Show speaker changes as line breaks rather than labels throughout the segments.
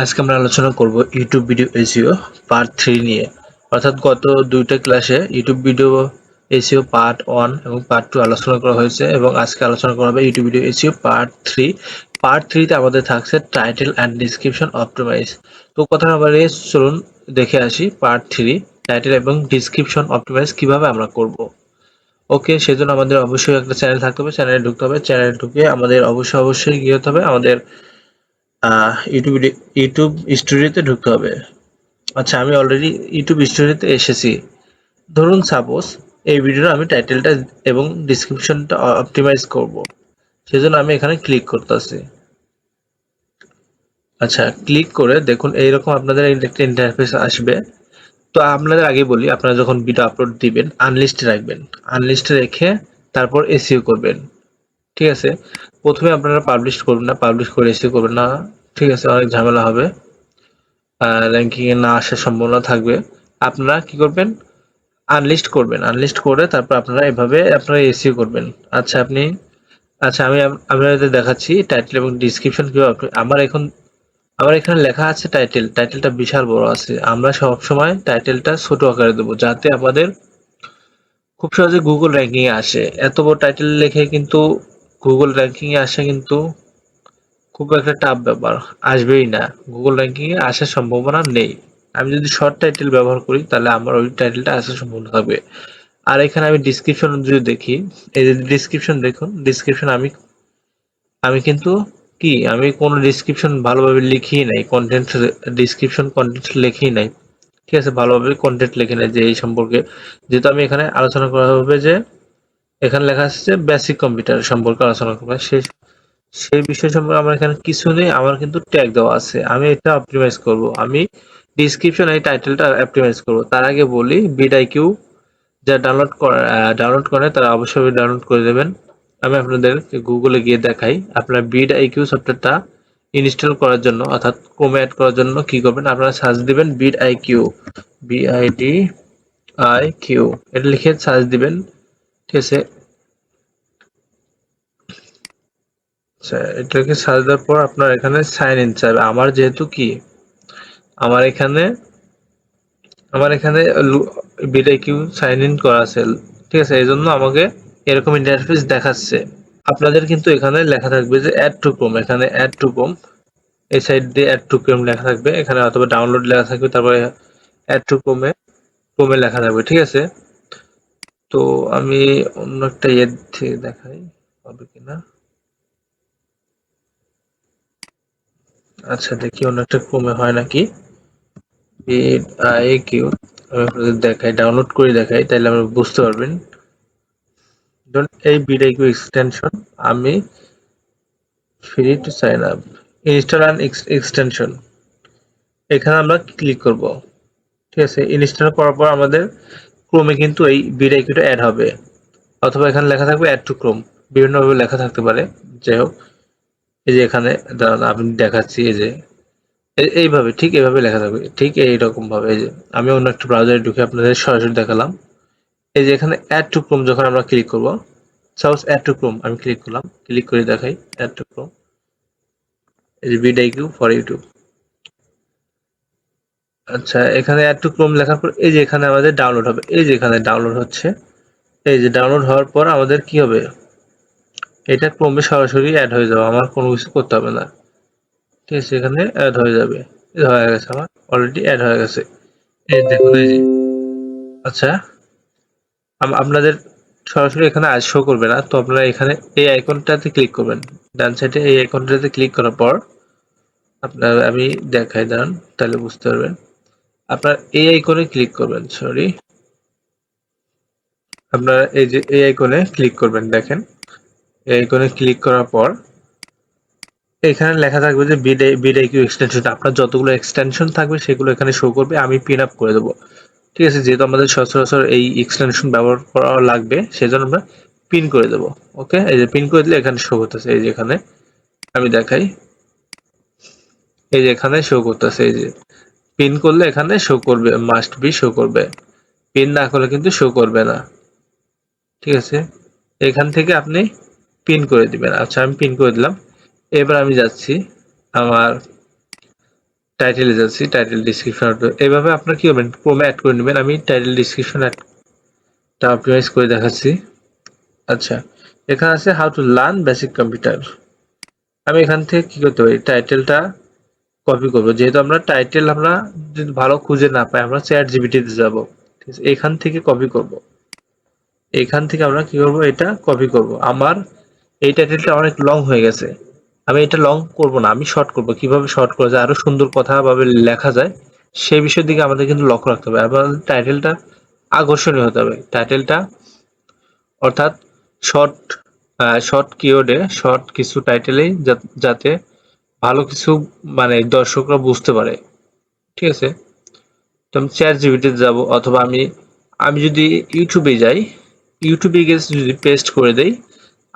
আজকে আমরা আলোচনা করব ইউটিউব ভিডিও এসইও পার্ট 3 নিয়ে। অর্থাৎ গত দুইটা ক্লাসে ইউটিউব ভিডিও এসইও পার্ট 1 এবং পার্ট 2 আলোচনা করা হয়েছে এবং আজকে আলোচনা করা হবে YouTube video SEO part 3। Part 3 তে আমাদের থাকছে টাইটেল এন্ড ডেসক্রিপশন অপটিমাইজ। তো কথা না বাড়িয়ে চলুন দেখে আসি পার্ট 3 টাইটেল এবং ডেসক্রিপশন অপটিমাইজ কিভাবে আমরা করব। ওকে, সেজন্য আমাদের অবশ্যই একটা চ্যানেল থাকতে হবে, চ্যানেলে ঢুকতে হবে, চ্যানেলে ঢুকে আমাদের অবশ্যই গিয়ে হতে হবে আমাদের ইউটিউব স্টুডিওতে ঢুকতে হবে। আচ্ছা, আমি অলরেডি ইউটিউব স্টুডিওতে এসেছি। ধরুন সাপোজ এই ভিডিওর আমি টাইটেলটা এবং ডিসক্রিপশনটা অপটিমাইজ করব, সেজন্য আমি এখানে ক্লিক করতেছি। আচ্ছা, ক্লিক করে দেখুন এইরকম আপনাদের একটা ইন্টারফেস আসবে। তো আপনাদের আগে বলি, আপনারা যখন ভিডিও আপলোড দিবেন আনলিস্টে রাখবেন, আনলিস্টে রেখে তারপর এসইও করবেন। ঠিক আছে, প্রথমে আপনারা পাবলিশ করবেন না, পাবলিশ করে এসইও করবেন না। ঠিক আছে, অনেক ঝামেলা হবে, র্যাঙ্কিং এ না আসার সম্ভাবনা থাকবে। আপনারা কি করবেন, আনলিস্ট করবেন, আনলিস্ট করে তারপর আপনারা এভাবে আপনারা এসইও করবেন। আচ্ছা আচ্ছা, আমি আপনাদের দেখাচ্ছি টাইটেল এবং ডেসক্রিপশন কিভাবে আমার এখানে লেখা আছে টাইটেলটা বিশাল বড় আছে। আমরা সব সময় টাইটেলটা ছোট আকারে দেবো যাতে আমাদের খুব সহজে গুগল র্যাঙ্কিং এ আসে। এত বড় টাইটেল লিখে কিন্তু গুগল র্যাঙ্কিং এ আসা কিন্তু খুব একটা টাফ ব্যাপার, আসবেই না, গুগল র্যাঙ্কিং এ আসার সম্ভাবনা নেই। আমি যদি শর্ট টাইটেল ব্যবহার করি তাহলে আমার ওই টাইটেলটা আসার সম্ভাবনা থাকবে। আর এখানে আমি ডিসক্রিপশন যদি দেখি, এই যে ডিসক্রিপশন দেখুন, ডিসক্রিপশন আমি আমি কিন্তু আমি কোনো ডিসক্রিপশন ভালোভাবে লিখি নাই, কন্টেন্ট ডিসক্রিপশন কন্টেন্ট লিখি নাই। ঠিক আছে, ভালোভাবে কন্টেন্ট লিখি নাই যে এই সম্পর্কে, যেহেতু আমি এখানে আলোচনা করা হবে যে এখানে লেখা আছে যে বেসিক কম্পিউটার সম্পর্কে আলোচনা করবো, সেই বিষয় সম্পর্কে আমার এখানে কিছু নেই, আমার কিন্তু ট্যাগ দেওয়া আছে। আমি এটা অপটিমাইজ করব, আমি ডিসক্রিপশন এই টাইটেলটা অপটিমাইজ করব। তার আগে বলি vidIQ যা ডাউনলোড করে তারা অবশ্যই ডাউনলোড করে দেবেন। আমি আপনাদের গুগলে গিয়ে দেখাই। আপনারা vidIQ সফটওয়্যারটা ইনস্টল করার জন্য অর্থাৎ ক্রোমে অ্যাড করার জন্য কি করবেন, আপনারা সার্চ দিবেন vidIQ, vidIQ, এটা লিখে সার্চ দিবেন। ঠিক আছে, আচ্ছা, এটাকে সার্চ দেওয়ার পর আপনার এখানে সাইন ইন চাইবে। আমার এখানে আমার এখানে vidIQ সাইন ইন করা আছে। ঠিক আছে, এই জন্য আমাকে এরকম ইন্টারফেস দেখাচ্ছে। আপনাদের কিন্তু এখানে লেখা থাকবে যে অ্যাড টু ক্রোম, এখানে অ্যাড টু ক্রোম, এই সাইড দিয়ে অ্যাড টু ক্রোম লেখা থাকবে এখানে, অথবা ডাউনলোড লেখা থাকবে, তারপরে অ্যাড টু ক্রোমে লেখা থাকবে। ঠিক আছে, তো আমি অন্য একটা ইয়ে থেকে দেখাই, হবে কিনা। আচ্ছা, দেখি অন্য একটা ক্রোমে হয় নাকি। vidIQ আমি আপনাদের দেখাই, ডাউনলোড করে দেখাই, তাহলে আমরা বুঝতে পারবেন। ধরুন এই vidIQ এক্সটেনশন আমি free to sign up, install and extension, এখানে আমরা ক্লিক করব। ঠিক আছে, ইনস্টল করার পর আমাদের ক্রোমে কিন্তু এই vidIQ টা অ্যাড হবে, অথবা এখানে লেখা থাকবে অ্যাড টু ক্রোম, বিভিন্নভাবে লেখা থাকতে পারে। যাই হোক, এই যে এখানে দাঁড়ান আমি দেখাচ্ছি, এই যে এইভাবে, ঠিক এইভাবে লেখা থাকবে, ঠিক এইরকম ভাবে। এই যে আমি অন্য একটা ব্রাউজারে ঢুকে আপনাদের সরাসরি দেখালাম। এই যে এখানে অ্যাড টু ক্রোম যখন আমরা ক্লিক করব, সাপোজ অ্যাড টু ক্রোম আমি ক্লিক করলাম, ক্লিক করে দেখাই অ্যাড টু ক্রোম, এই যে vidIQ ফর ইউটিউব। আচ্ছা, এখানে অ্যাড টু ক্রোম লেখার পর এই যে এখানে আমাদের ডাউনলোড হবে, এই যে এখানে ডাউনলোড হচ্ছে। এই যে ডাউনলোড হওয়ার পর আমাদের কি হবে, এটা ক্রোমে সরাসরি অ্যাড হয়ে যাবে, আমার কোনো কিছু করতে হবে না। ঠিক আছে, এখানে অ্যাড হয়ে যাবে, হয়ে গেছে, আমার অলরেডি অ্যাড হয়ে গেছে। এই দেখুন, এই যে আচ্ছা, আপনাদের সরাসরি এখানে আজ শো করবে না, তো আপনারা এখানে এই আইকনটাতে ক্লিক করবেন, ডান সাইডে এই আইকনটাতে ক্লিক করার পর আপনার আমি দেখাই, দাঁড়ান তাহলে বুঝতে পারবেন। আপনার এই আইকনে ক্লিক করবেন, সরি, আপনারা এই যে এই আইকনে ক্লিক করবেন, দেখেন এই আইকনে ক্লিক করার পর এখানে লেখা থাকবে যে vidIQ এক্সটেনশন, আপনার যতগুলো এক্সটেনশন থাকবে সেগুলো এখানে শো করবে, আমি পিন আপ করে দেবো। ঠিক আছে, যেহেতু আমাদের সচরাচর এই এক্সটেনশন ব্যবহার করা লাগবে সেজন্য আমরা পিন করে দেবো। ওকে, এই যে পিন করে দিলে এখানে শো করতেছে, এই যে এখানে আমি দেখাই, এই যে এখানে শো করতেছে, এই যে পিন করলে এখানে শো করবে, মাস্ট বি শো করবে, পিন না করলে কিন্তু শো করবে না। ঠিক আছে, এখান থেকে আপনি পিন করে দিবেন। আচ্ছা, আমি পিন করে দিলাম। এবার আমি যাচ্ছি আমার টাইটেলে যাচ্ছি, টাইটেল ডিসক্রিপশন। এভাবে আপনারা কি করবেন, ক্রোমে অ্যাড করে নেবেন। আমি টাইটেল ডিসক্রিপশন একটা অপটিমাইজ করে দেখাচ্ছি। আচ্ছা, এখানে আছে how to learn basic computer. আমি এখান থেকে কি করতে পারি, টাইটেলটা কপি করব। যেহেতু আমরা টাইটেল আমরা যদি ভালো খুঁজে না পাই, আমরা চ্যাট জিপিটিতে যাব। ঠিক আছে, এখান থেকে কপি করব। এখান থেকে আমরা কি করব, এটা কপি করব। আমার এই টাইটেলটা অনেক লং হয়ে গেছে, আমি এটা লং করব না, আমি শর্ট করব। কিভাবে শর্ট করা যায়, আরো সুন্দর কথা ভাবে লেখা যায়, সেই বিষয়ের দিকে আমাদের কিন্তু লক্ষ্য রাখতে হবে। আবার টাইটেলটা আকর্ষণীয় হতে হবে। টাইটেলটা অর্থাৎ শর্ট শর্ট কিওয়ার্ডে শর্ট কিছু টাইটেলেই যাতে ভালো কিছু মানে দর্শকরা বুঝতে পারে। ঠিক আছে, তো আমি চ্যাট জিপিটিতে যাব, অথবা আমি আমি যদি ইউটিউবে যাই, ইউটিউবে গিয়ে যদি পেস্ট করে দেই,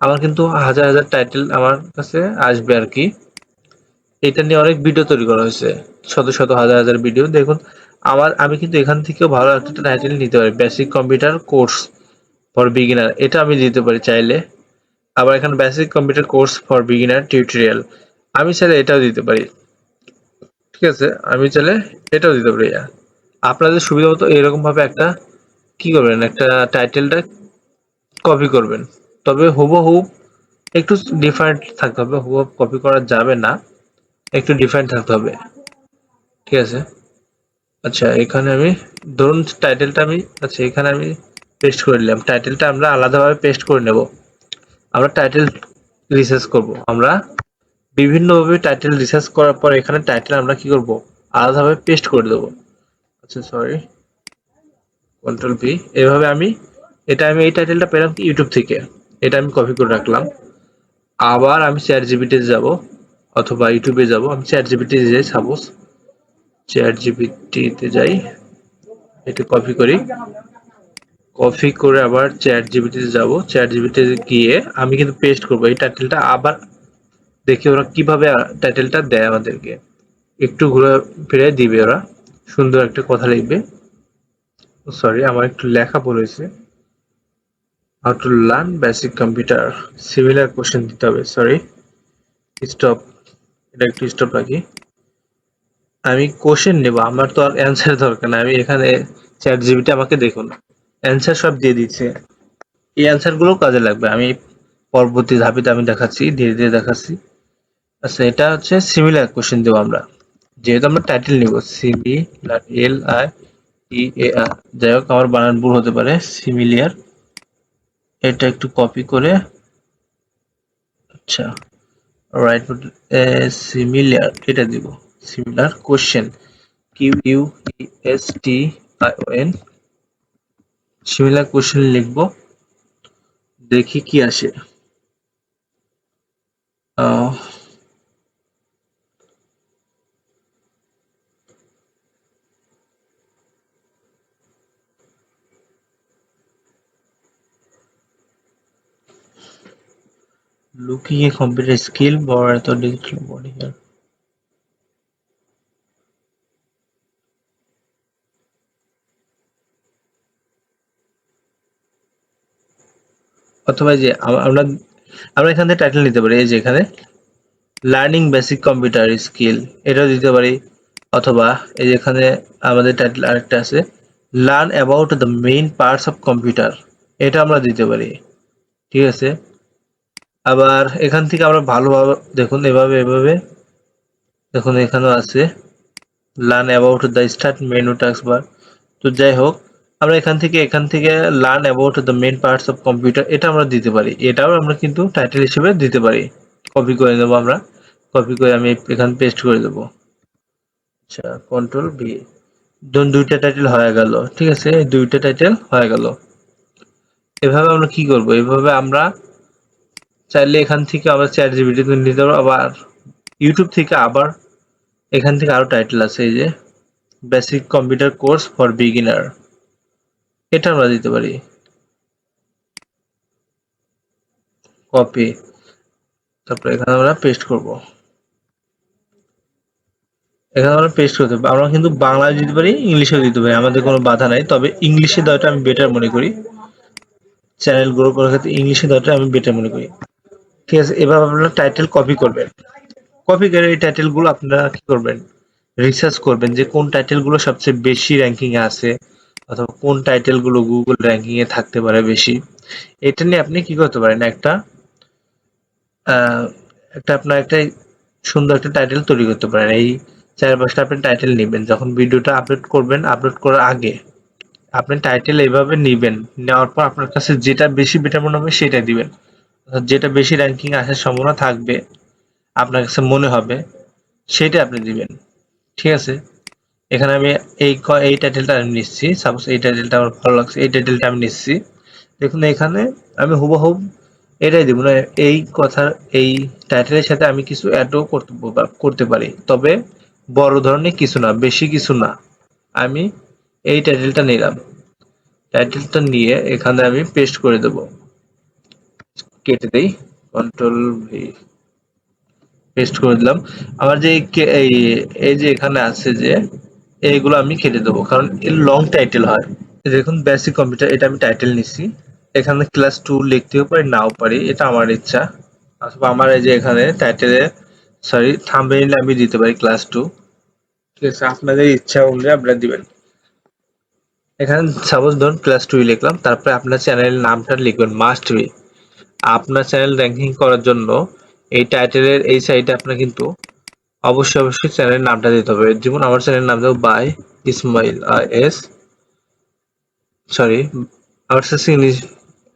আমার কিন্তু হাজার হাজার টাইটেল আমার কাছে আসবে আর কি। এটা নিয়ে অনেক ভিডিও তৈরি করা হয়েছে, শত শত হাজার হাজার ভিডিও। দেখুন আমি কিন্তু এখান থেকেও ভালো একটা টাইটেল নিতে পারি, basic computer course for beginner, এটা আমি দিতে পারি চাইলে। আবার এখানে basic computer course for beginner tutorial, আমি চাইলে এটাও দিতে পারি। ঠিক আছে, আমি চাইলে এটাও দিতে পারি। আপনাদের সুবিধা মতো এরকম ভাবে একটা কি করবেন, একটা টাইটেলটা কপি করবেন। তবে হুবহু একটু ডিফারেন্ট থাকতে হবে, হুবহু কপি করা যাবে না, একটু ডিফারেন্ট থাকতে হবে। ঠিক আছে, আচ্ছা এখানে আমি ধরুন টাইটেলটা আমি, আচ্ছা এখানে আমি পেস্ট করে নিলাম। টাইটেলটা আমরা আলাদাভাবে পেস্ট করে নেব। আমরা টাইটেল রিসার্চ করব, আমরা বিভিন্নভাবে টাইটেল রিসার্চ করার পর এখানে টাইটেল আমরা কি করব, আলাদাভাবে পেস্ট করে দেব। আচ্ছা সরি, কন্ট্রোল ভি। এভাবে আমি এই টাইটেলটা পেলাম কি ইউটিউব থেকে, এটা আমি কপি করে রাখলাম। আবার আমি চ্যাট জিপিটিতে যাব অথবা ইউটিউবে যাব। আমি চ্যাট জিপিটিতে যাই, সাপোজ চ্যাট জিপিটিতে যাই, এটা কপি করি। কপি করে আবার চ্যাট জিপিটিতে যাব, চ্যাট জিপিটিতে গিয়ে আমি কিন্তু পেস্ট করব এই টাইটেলটা। আবার দেখি ওরা কিভাবে টাইটেলটা দেয় আমাদেরকে, একটু ঘুরে ফিরে দিবে ওরা, সুন্দর একটা কথা লিখবে। সরি, আমার একটু লেখা ভুল হয়েছে। How to learn basic computer, similar question দিতে হবে। সরি, স্টপ, এটা একটু স্টপ রাখি। আমি কোশ্চেন নেব, আমার তো আর অ্যান্সার দরকার না। আমি এখানে চ্যাট জিপিটি আমাকে দেখুন অ্যান্সার সব দিয়ে দিচ্ছে, এই অ্যান্সার গুলো কাজে লাগবে। আমি পরবর্তী ধাপে আমি দেখাচ্ছি, ধীরে ধীরে দেখাচ্ছি। আচ্ছা, এটা হচ্ছে সিমিলার কোশ্চেন দেবো আমরা, যেহেতু আমরা টাইটেল নিব। সিমিলার, LIEAR, যাই হোক আমার বানান ভুল হতে পারে। সিমিলিয়ার, এটা একটু কপি করে, আচ্ছা রাইট, সিমিলার এটা দিব। Similar question, QUESTION, similar question লিখবো, দেখি কি আসে। Looking a computer skill for the digital body here. অথবা যে আমরা আমরা এখান থেকে টাইটেল নিতে পারি, এই যে এখানে লার্নিং বেসিক কম্পিউটার স্কিল, এটাও দিতে পারি। অথবা এই যে এখানে আমাদের টাইটেল আরেকটা আছে, learn about the main parts of computer, এটা আমরা দিতে পারি। ঠিক আছে, আবার এখান থেকে আমরা ভালোভাবে দেখুন, এভাবে দেখুন এখানেও আছে learn about the start menu task bar. তো যাই হোক, আমরা এখান থেকে learn about the main parts of computer, এটা আমরা দিতে পারি। এটাও আমরা কিন্তু টাইটেল হিসেবে দিতে পারি। কপি করে নেবো আমরা, কপি করে আমি এখানে পেস্ট করে দেবো। আচ্ছা, কন্ট্রোল ভি। ধরুন দুইটা টাইটেল হয়ে গেল। ঠিক আছে, দুইটা টাইটেল হয়ে গেল। এভাবে আমরা কি করব, এভাবে আমরা চাইলে এখান থেকে আবার চ্যাট জিপিটিতে নিতে পারবো, আবার ইউটিউব থেকে আবার এখান থেকে আরো টাইটেল আছে, এই যে basic computer course for beginner, এটা আমরা দিতে পারি। কপি, তারপর এখানে আমরা পেস্ট করব। এখানে আমরা পেস্ট করতে পারি, আমরা কিন্তু বাংলায় দিতে পারি, ইংলিশেও দিতে পারি, আমাদের কোনো বাধা নাই। তবে ইংলিশে দেওয়াটা আমি বেটার মনে করি, চ্যানেল গ্রো করার ক্ষেত্রে ইংলিশে দেওয়াটা আমি বেটার মনে করি। ঠিক আছে, এবার আপনারা টাইটেল কপি করবেন। কপি করে এই টাইটেল গুলো আপনারা কি করবেন, রিসার্চ করবেন যে কোন টাইটেল গুলো সবচেয়ে বেশি র্যাঙ্কিং এ আছে অথবা কোন টাইটেল গুলো গুগল র্যাঙ্কিং এ থাকতে পারে বেশি। এটা নিয়ে আপনি কি করতে পারেন, আহ, আপনার একটা সুন্দর একটা টাইটেল তৈরি করতে পারেন। এই 4-5টা আপনি টাইটেল নেবেন যখন ভিডিওটা আপলোড করবেন। আপলোড করার আগে আপনি টাইটেল এইভাবে নিবেন, নেওয়ার পর আপনার কাছে যেটা বেশি বেটার মনে হবে সেটা দিবেন। অর্থাৎ যেটা বেশি র্যাঙ্কিং আসার সম্ভাবনা থাকবে আপনার কাছে মনে হবে সেটা আপনি দিবেন। ঠিক আছে, এখানে আমি এই টাইটেলটা আমি নিচ্ছি। সাপোজ এই টাইটেলটা আমার ভালো লাগছে, এই টাইটেলটা আমি নিচ্ছি। দেখুন এখানে আমি হুবহুব এটাই দিব না, এই কথার এই টাইটেলের সাথে আমি কিছু অ্যাডও করতে পারি, তবে বড় ধরনের কিছু না, বেশি কিছু না। আমি এই টাইটেলটা নিলাম, টাইটেলটা নিয়ে এখানে আমি পেস্ট করে দেব। কেটে দেই, কন্ট্রোল ভি, পেস্ট করে দিলাম। আমার যে এই এই যে এখানে আছে যে এইগুলো আমি কেটে দেবো, কারণ এর লং টাইটেল হয়। দেখুন বেসিক কম্পিউটার, এটা আমি টাইটেল নিচ্ছি। এখানে ক্লাস 2 লিখতেও পারি, নাও পারি, এটা আমার ইচ্ছা। অথবা আমার এই যে এখানে টাইটেলে সরি থাম্বনেইলে আমি দিতে পারি ক্লাস 2। ঠিক আছে, আপনাদের ইচ্ছা অনুযায়ী আপনারা দিবেন। এখানে সাপোজ ধরুন ক্লাস 2 লিখলাম, তারপরে আপনার চ্যানেলের নামটা লিখবেন মাস্ট বি। আপনার চ্যানেল র্যাঙ্কিং করার জন্য এই টাইটেলের এই সাইডে আপনার কিন্তু অবশ্যই চ্যানেলের নামটা দিতে হবে। যেমন আমার চ্যানেলের নাম দেবো by Ismail S, sorry outsourcing,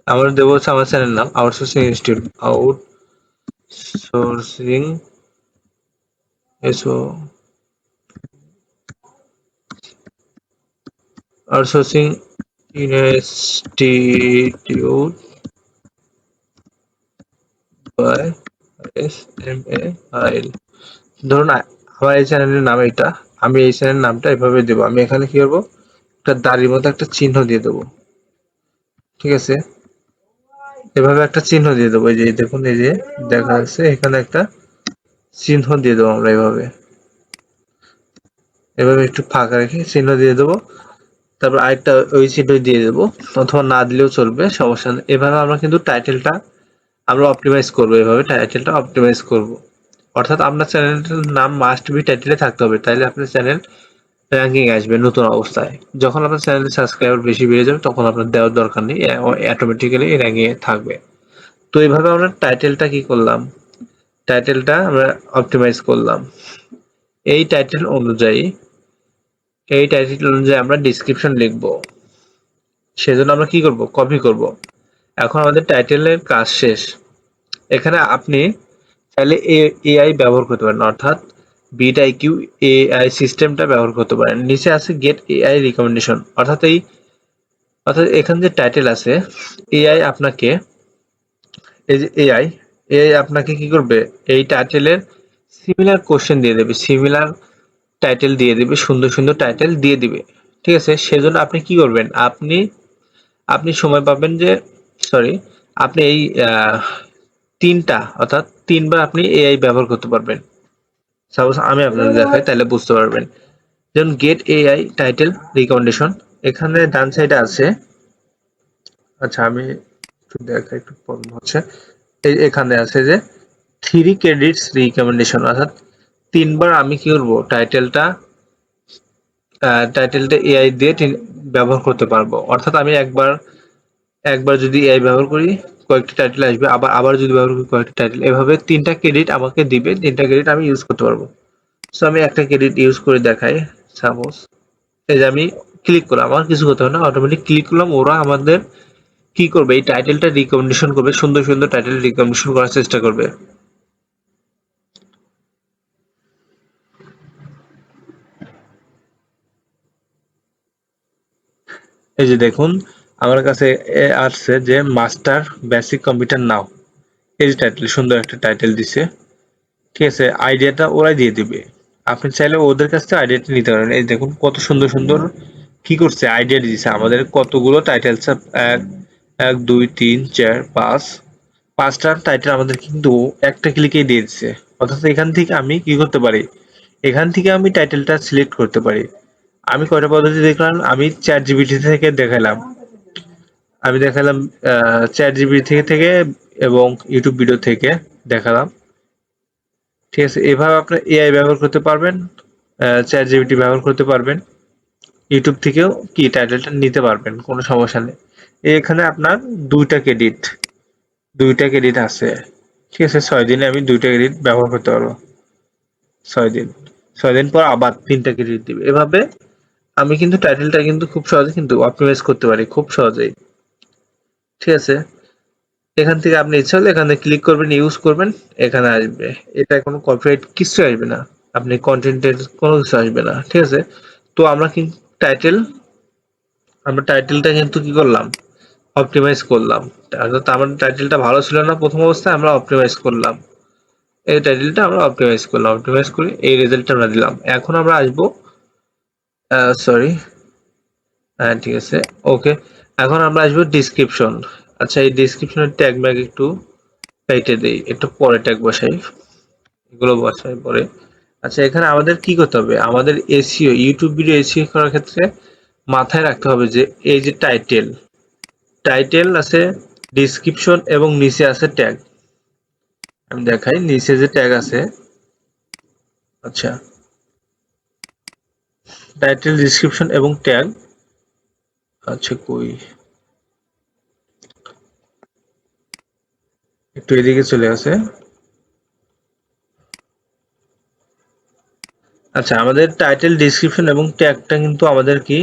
আমার দেবো হচ্ছে আমার চ্যানেল নাম outsourcing institute, outsourcing SO, outsourcing institute by S M A I L. ধরুন আমার এই চ্যানেলের নাম এটা, আমি এই চ্যানেলের নামটা এভাবে দেবো। আমি এখানে কি করবো, একটা দাড়ির মতো একটা চিহ্ন দিয়ে দেবো। ঠিক আছে, এভাবে একটা চিহ্ন দিয়ে দেবো। এই যে দেখুন, এই যে দেখা যাচ্ছে এখানে একটা চিহ্ন দিয়ে দেবো আমরা এভাবে, এভাবে একটু ফাঁকা রেখে চিহ্ন দিয়ে দেবো। তারপর আরেকটা ওই চিহ্ন দিয়ে দেবো, অথবা না দিলেও চলবে, সমস্যা নেই। এভাবে আমরা কিন্তু টাইটেলটা আমরা অপটিমাইজ করবো, এভাবে টাইটেলটা অপটিমাইজ করবো। অর্থাৎ আপনার চ্যানেলটার নাম মাস্ট বি টাইটেলে থাকতে হবে, তাইলে আপনার চ্যানেল র্যাঙ্কিং আসবে নতুন অবস্থায়। যখন আপনার চ্যানেলের সাবস্ক্রাইবার বেশি বেড়ে যাবে তখন আপনার দেওয়ার দরকার নেই, অটোমেটিক্যালি র্যাঙ্কিং এ থাকবে। তো এইভাবে আমরা টাইটেলটা কি করলাম, টাইটেলটা আমরা অপটিমাইজ করলাম। এই টাইটেল অনুযায়ী আমরা ডিসক্রিপশন লিখবো। সেজন্য আমরা কি করব, কপি করব। এখন আমাদের টাইটেলের কাজ শেষ। এখানে আপনি চাইলে এআই ব্যবহার করতে পারেন, অর্থাৎ বিটআইকিউ এআই সিস্টেমটা ব্যবহার করতে পারেন। নিচে আছে গেট এআই রিকমেন্ডেশন, অর্থাৎ এখানে যে টাইটেল আছে, এআই আপনাকে এই যে এআই আপনাকে কি করবে, এই টাইটেলের সিমিলার কোশ্চেন দিয়ে দেবে, সিমিলার টাইটেল দিয়ে দিবে, সুন্দর টাইটেল দিয়ে দিবে। ঠিক আছে, সেজন্য আপনি কি করবেন, আপনি সময় পাবেন যে সরি আপনি এই 3টা অর্থাৎ 3বার আপনি এআই ব্যবহার করতে পারবেন। সাপোজ আমি আপনাদের দেখাই তাহলে বুঝতে পারবেন। যেমন গেট এআই টাইটেল রিকমেন্ডেশন, এখানে ডান সাইডে আছে। আচ্ছা আমি একটু দেখাই, একটু প্রবলেম হচ্ছে। এখানে আছে যে 3 ক্রেডিটস রিকমেন্ডেশন, অর্থাৎ 3বার আমি কি করব, টাইটেলটা এআই দিয়ে ব্যবহার করতে পারবো। অর্থাৎ আমি একবার যদি এআই ব্যবহার করি কয়েকটি টাইটেল আসবে, আবার যদি ব্যবহার করি কয়েকটি টাইটেল, এভাবে 3টা ক্রেডিট আমাকে দিবে, 3টা ক্রেডিট আমি ইউজ করতে পারবো। সো আমি একটা ক্রেডিট ইউজ করে দেখাই। সাপোজ এই যে আমি ক্লিক করলাম, আমার কিছু করতে হবে না, অটোমেটিক ক্লিক করলাম, ওরা আমাদের কি করবে, এই টাইটেলটা রিকমেন্ডেশন করবে, সুন্দর টাইটেল রিকমেন্ডেশন করার চেষ্টা করবে। এই যে দেখুন আমার কাছে আসছে যে মাস্টার বেসিক কম্পিউটার নাও, এই যে টাইটেল, সুন্দর একটা টাইটেল দিছে। ঠিক আছে, আইডিয়াটা ওরাই দিয়ে দিবে, আপনি চাইলে ওদের কাছ থেকে আইডিয়াটা নিতে পারেন। এই দেখুন কত সুন্দর কি করছে, আইডিয়া দিয়েছে আমাদের কতগুলো টাইটেল, এক এক দুই তিন চার পাঁচ, 5টা টাইটেল আমাদের কিন্তু একটা ক্লিকেই দিয়ে দিচ্ছে। অর্থাৎ এখান থেকে আমি কি করতে পারি, এখান থেকে আমি টাইটেলটা সিলেক্ট করতে পারি। আমি কয়টা পদ্ধতি দেখলাম, আমি চ্যাট জিপিটি থেকে দেখালাম, চ্যাট জিপিটি থেকে এবং ইউটিউব ভিডিও থেকে দেখালাম। ঠিক আছে, এভাবে আপনার এআই ব্যবহার করতে পারবেন চ্যাট জিপিটি ব্যবহার করতে পারবেন। ইউটিউব থেকেও কি টাইটেলটা নিতে পারবেন, কোনো সমস্যা নেই। এখানে আপনার 2টা ক্রেডিট আছে। ঠিক আছে, 6 দিনে আমি 2টা ক্রেডিট ব্যবহার করতে পারবো। 6 দিন, 6 দিন পর আবার 3টা ক্রেডিট দিবে। এভাবে আমি কিন্তু টাইটেলটা কিন্তু খুব সহজে কিন্তু অপটিমাইজ করতে পারি, খুব সহজেই। ঠিক আছে, এখান থেকে আপনি ইচ্ছা হলে এখানে ক্লিক করবেন, ইউজ করবেন, এখানে আসবে। এটা কোনো কপিরাইট কিছু আসবে না, আপনি কন্টেন্টের কোনো কিছু আসবে না। ঠিক আছে, তো আমরা কিন্তু টাইটেলটা কিন্তু কি করলাম, অপটিমাইজ করলাম। অর্থাৎ আমার টাইটেলটা ভালো ছিল না প্রথম অবস্থায়, আমরা অপটিমাইজ করলাম। এই টাইটেলটা আমরা অপটিমাইজ করলাম, অপটিমাইজ করে এই রেজাল্টটা আমরা দিলাম। এখন আমরা আসবো, সরি, হ্যাঁ ঠিক আছে, ওকে। এখন আমরা আসবো ডিসক্রিপশন। আচ্ছা, এই ডিসক্রিপশনের ট্যাগ ম্যাগ একটু কেটে দেই, একটু পরে ট্যাগ বসাই, এগুলো বসাই পরে। আচ্ছা, এখানে আমাদের কি করতে হবে, আমাদের এসইও, ইউটিউব ভিডিও এসইও করার ক্ষেত্রে মাথায় রাখতে হবে যে এই যে টাইটেল আছে, ডিসক্রিপশন এবং নিচে আছে ট্যাগ। আমি দেখাই, নিচে যে ট্যাগ আছে, আচ্ছা, টাইটেল, ডিসক্রিপশন এবং ট্যাগ। আচ্ছা, কই, একটু এদিকে চলে আসে। আচ্ছা, আমাদের টাইটেল, ডিসক্রিপশন এবং ট্যাগটা কিন্তু আমাদের কি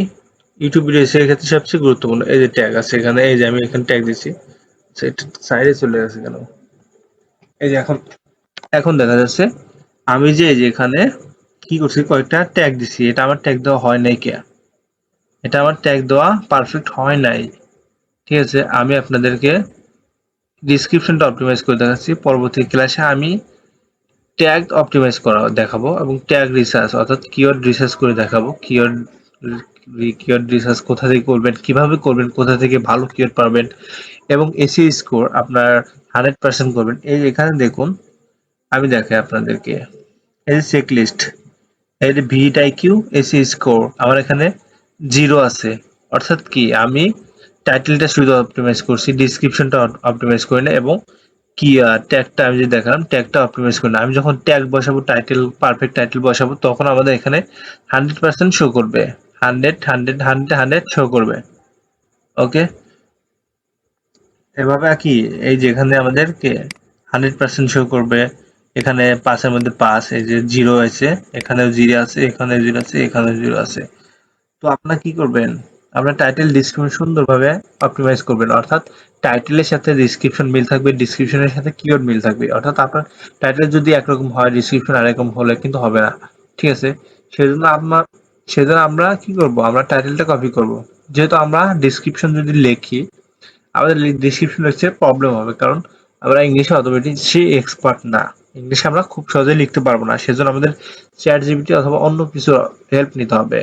ইউটিউব ভিডিও এর ক্ষেত্রে সবচেয়ে গুরুত্বপূর্ণ। এই যে ট্যাগ আছে এখানে, এই যে আমি এখানে ট্যাগ দিচ্ছি, সেটা সাইডে চলে গেছে কেন, এই যে এখন এখন দেখা যাচ্ছে আমি যে এখানে কি করছি, কয়েকটা ট্যাগ দিছি, এটা আমার ট্যাগ দেওয়া হয় নাই কে, এটা আমার ট্যাগ দেওয়া পারফেক্ট হয় নাই। ঠিক আছে, আমি আপনাদেরকে ডিসক্রিপশনটা অপটিমাইজ করে দেখাচ্ছি। পরবর্তী ক্লাসে আমি ট্যাগ অপটিমাইজ করা দেখাবো এবং ট্যাগ রিসার্চ অর্থাৎ কিওয়ার্ড রিসার্চ করে দেখাবো। কিওয়ার্ড রিসার্চ কোথা থেকে করবেন, কিভাবে করবেন, কোথা থেকে ভালো কিওয়ার্ড পাবেন এবং এসইও স্কোর আপনার 100% করবেন। এই এখানে দেখুন, আমি দেখাই আপনাদেরকে, এই যে চেকলিস্ট, এই যে ভিটাইকিউ এসইও স্কোর আমার এখানে 0 আছে। অর্থাৎ কি, আমি টাইটেলটা শুধু অপটিমাইজ করছি, ডিসক্রিপশনটা অপটিমাইজ করি না এবং কি ট্যাগটা আমি যে দেখালাম, ট্যাগটা অপটিমাইজ করি না। আমি যখন ট্যাগ বসাবো, টাইটেল, পারফেক্ট টাইটেল বসাবো, তখন আমাদের এখানে 100% শো করবে, 100 শো করবে। ওকে, এভাবে কি, এই যে এখানে আমাদেরকে 100% শো করবে। এখানে 5-এর মধ্যে 5, এই যে 0 আছে, এখানেও 0 আছে, এখানেও 0 আছে, এখানেও 0 আছে। তো আপনারা কি করবেন, আপনার টাইটেল, ডিসক্রিপশন সুন্দরভাবে অপটিমাইজ করবেন। অর্থাৎ টাইটেলের সাথে ডিসক্রিপশন মিল থাকবে, ডিসক্রিপশনের সাথে কিওয়ার্ড মিল থাকবে। অর্থাৎ আপনার টাইটেল যদি একরকম হয়, ডিসক্রিপশন আরেকরকম হলে কিন্তু হবে না। ঠিক আছে, সেজন্য আমরা কি করব, আমরা টাইটেলটা কপি করব। যেহেতু আমরা ডিসক্রিপশন যদি লিখি, আমাদের ডিসক্রিপশন হচ্ছে প্রবলেম হবে, কারণ আমরা ইংলিশে অত বেশি এক্সপার্ট না, ইংলিশে আমরা খুব সহজে লিখতে পারবো না। সেজন্য আমাদের চ্যাট জিপিটি অথবা অন্য কিছু হেল্প নিতে হবে।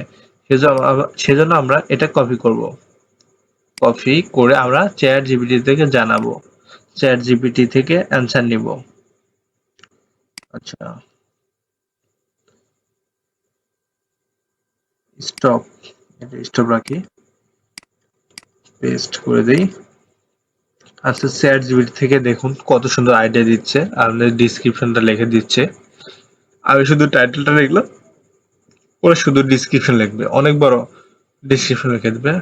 সেজন্য আমরা এটা কপি করব, কপি করে আমরা চ্যাট জিপিটি থেকে জানাবো, চ্যাট জিপিটি থেকে অ্যান্সার নিব। আচ্ছা, স্টপ, এটা স্টপ রাখি, পেস্ট করে দেই। আচ্ছা, চ্যাট জিপিটি থেকে দেখুন কত সুন্দর আইডিয়া দিচ্ছে, আমাদের ডিসক্রিপশনটা লিখে দিচ্ছে। আমি শুধু টাইটেলটা লিখলাম, ওরা শুধু ডিসক্রিপশন লিখবে, অনেক বড় ডিসক্রিপশন লিখে দেবে।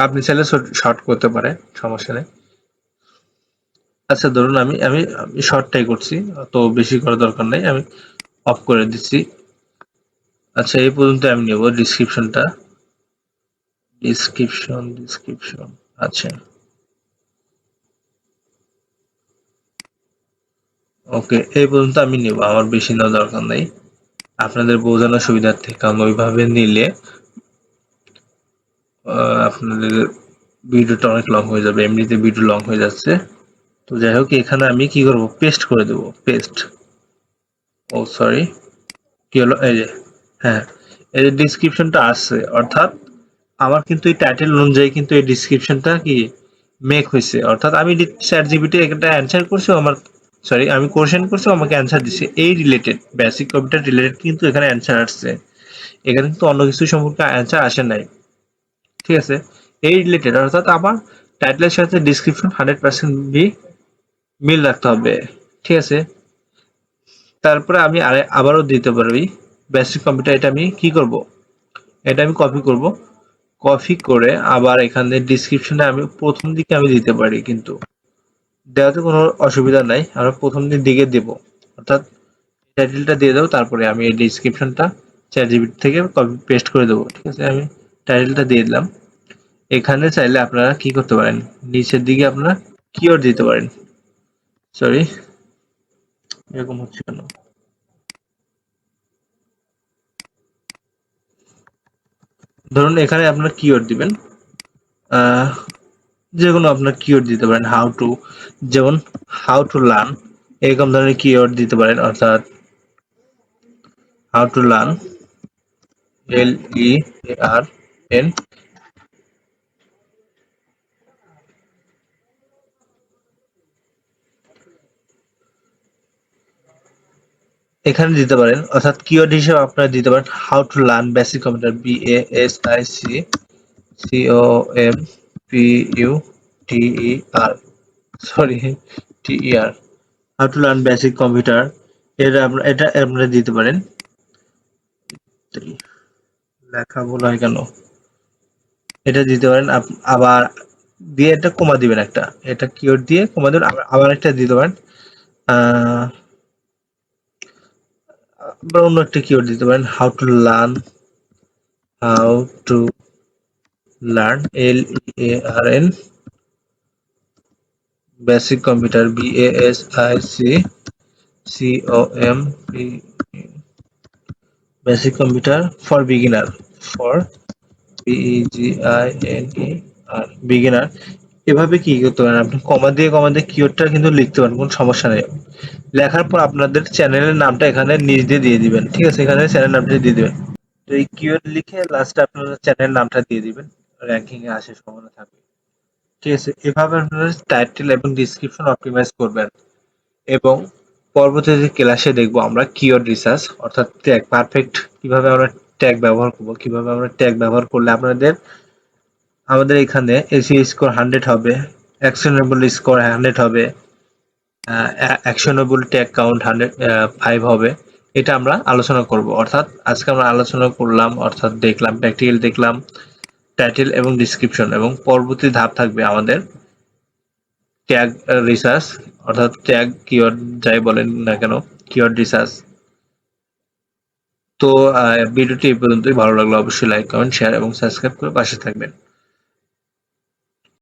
আপনি চাইলে শর্ট করতে পারেন, সমস্যা নেই। আচ্ছা, ধরুন আমি আমি শর্টটাই করছি, তো বেশি করার দরকার নাই, আমি অফ করে দিচ্ছি। আচ্ছা, এই পর্যন্ত আমি নেব ডিসক্রিপশনটা, ডিসক্রিপশন। আচ্ছা, ওকে, এই পর্যন্ত আমি নেব, আমার বেশি নেওয়ার দরকার নেই। আপনাদের বোঝানোর সুবিধার্থে, কারণ ওইভাবে নিলে আপনাদের ভিডিওটা অনেক লং হয়ে যাবে, এমনিতে ভিডিও লং হয়ে যাচ্ছে। তো যাই হোক, এখানে আমি কি করব, পেস্ট করে দেব, পেস্ট। ও সরি, কি হলো, এই যে, হ্যাঁ, এই যে ডিসক্রিপশনটা আসছে, অর্থাৎ আমার কিন্তু এই টাইটেল অনুযায়ী কিন্তু এই ডিসক্রিপশনটা কি মেক হয়েছে। অর্থাৎ আমি চ্যাট জিপিটি একটা অ্যান্সার করছি, আমার সরি, আমি কোশ্চেন করছি, আমাকে অ্যান্সার দিচ্ছে এই রিলেটেড, বেসিক কম্পিউটার রিলেটেড কিন্তু এখানে অ্যান্সার আসছে। এখানে কিন্তু অন্য কিছু সম্পর্কে অ্যান্সার আসে নাই। ঠিক আছে, এই রিলেটেড, অর্থাৎ আমার টাইটেলের সাথে ডিসক্রিপশন 100% মিল রাখতে হবে। ঠিক আছে, তারপরে আমি আবারও দিতে পারি, বেসিক কম্পিউটার, এটা আমি কি করব, এটা আমি কপি করব। কপি করে আবার এখানে ডিসক্রিপশনে আমি প্রথম দিকে আমি দিতে পারি, কিন্তু দেওয়াতে কোনো অসুবিধা নাই, আমরা প্রথম দিকে দেব, অর্থাৎ টাইটেলটা দিয়ে দেবো, তারপরে আমি এই ডিসক্রিপশনটা চ্যাটজিপিটি থেকে কপি পেস্ট করে দেবো। ঠিক আছে, আমি টাইটেলটা দিয়ে দিলাম। এখানে চাইলে আপনারা কি করতে পারেন, নিচের দিকে আপনারা কিওয়ার্ড দিতে পারেন। সরি, এরকম হচ্ছে কেন? ধরুন এখানে আপনার কিওয়ার্ড দিবেন, আহ, যে কোনো আপনার কিওয়ার্ড দিতে পারেন, হাউ টু, যেমন হাউ টু লার্ন, এরকম ধরনের কিওয়ার্ড দিতে পারেন, অর্থাৎ হাউ টু লার্ন, LEARN, এখানে দিতে পারেন, অর্থাৎ কিওয়ার্ড হিসেবে আপনারা দিতে পারেন how to learn basic computer, BASIC COMPUTER, sorry, TER, how to learn basic computer, এটা আপনারা দিতে পারেন। লেখা ভুল হয় কেন, এটা দিতে পারেন। আবার দিয়ে একটা কমা দিবেন, একটা এটা কিওয়ার্ড দিয়ে কমা দিবেন, আবার একটা দিতে পারেন, আবার অন্য একটা কিওয়ার্ড দিতে পারেন, how to learn LEARN basic computer, BASIC basic computer for beginner, for beginner. এভাবে কি করতে পারেন, আপনি কমা দিয়ে কিওয়ার্ডটা কিন্তু লিখতে পারেন, কোনো সমস্যা নেই। লেখার পর আপনাদের চ্যানেলের নামটা এখানে নিচ দিয়ে দিবেন। ঠিক আছে, এখানে চ্যানেল নামটা দিয়ে দিবেন। তো এই কিওয়ার্ড লিখে লাস্টে আপনারা চ্যানেল নামটা দিয়ে দিবেন, র‍্যাঙ্কিং এ আসার সম্ভাবনা থাকবে। ঠিক আছে, এভাবে আপনারা টাইটেল এবং ডেসক্রিপশন অপটিমাইজ করবেন। এবং পরবর্তী ক্লাসে দেখবো আমরা কিওয়ার্ড রিসার্চ, অর্থাৎ ট্যাগ পারফেক্ট কিভাবে আমরা ট্যাগ ব্যবহার করব, কিভাবে আমরা ট্যাগ ব্যবহার করলে আমাদের এখানে এসইও স্কোর 100 হবে, অ্যাকশনেবল স্কোর 100 হবে, অ্যাকশনেবল ট্যাগ কাউন্ট 105 হবে। এটা আমরা আলোচনা করব। অর্থাৎ আজকে আমরা আলোচনা করলাম, অর্থাৎ দেখলাম, প্র্যাকটিক্যাল দেখলাম টাইটেল এবং ডেসক্রিপশন, এবং পরবর্তী ধাপ থাকবে আমাদের ট্যাগ রিসার্চ, অর্থাৎ ট্যাগ কিওয়ার্ড যাই বলেন না কেন, কিওয়ার্ড রিসার্চ। তো ভিডিওটি এই পর্যন্তই। ভালো লাগলে অবশ্যই লাইক, কমেন্ট, শেয়ার এবং সাবস্ক্রাইব করে পাশে থাকবেন।